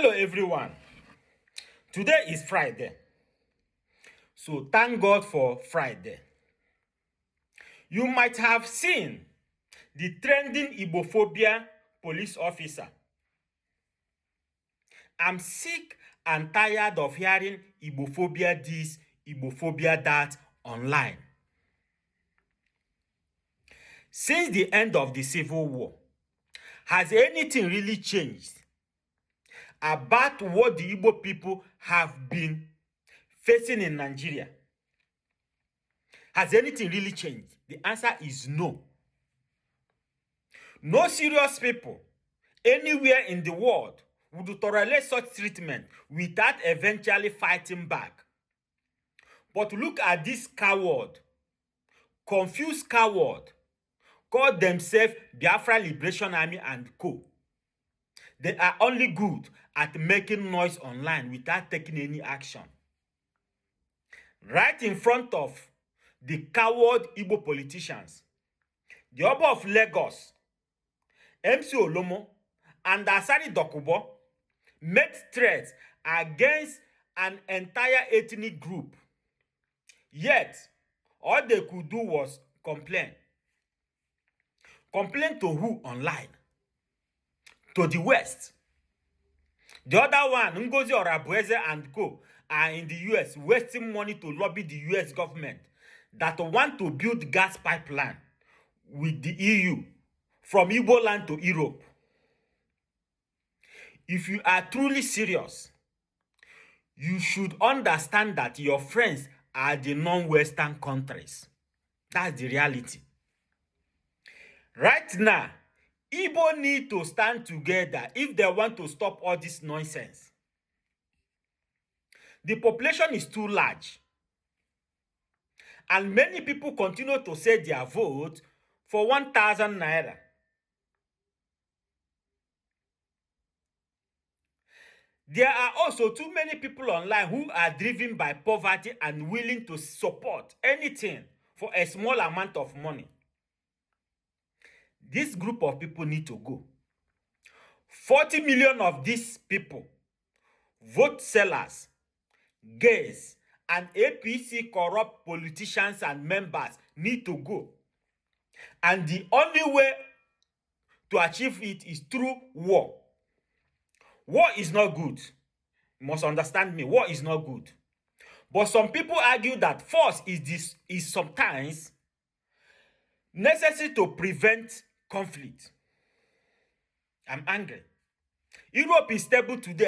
Hello everyone. Today is Friday. So thank God for Friday. You might have seen the trending Igbo phobia police officer. I'm sick and tired of hearing Igbo phobia this, Igbo phobia that online. Since the end of the Civil War, has anything really changed about what the Igbo people have been facing in Nigeria? Has anything really changed? The answer is no. No serious people anywhere in the world would tolerate such treatment without eventually fighting back. But look at this coward, confused coward, called themselves Biafra Liberation Army and Co. They are only good at making noise online without taking any action. Right in front of the coward Igbo politicians, the Oba of Lagos, MC Olomo, and Asari Dokubo made threats against an entire ethnic group. Yet, all they could do was complain. Complain to who online? To the West. The other one, Ngozi Orabueze and Co., are in the US wasting money to lobby the US government that want to build gas pipeline with the EU from Igbo land to Europe. If you are truly serious, you should understand that your friends are the non-Western countries. That's the reality. Right now, Igbo need to stand together if they want to stop all this nonsense. The population is too large, and many people continue to say their vote for 1,000 naira. There are also too many people online who are driven by poverty and willing to support anything for a small amount of money. This group of people need to go. 40 million of these people, vote sellers, gays, and APC corrupt politicians and members need to go. And the only way to achieve it is through war. War is not good. You must understand me. War is not good. But some people argue that force is sometimes necessary to prevent conflict. I'm angry. Europe is stable today.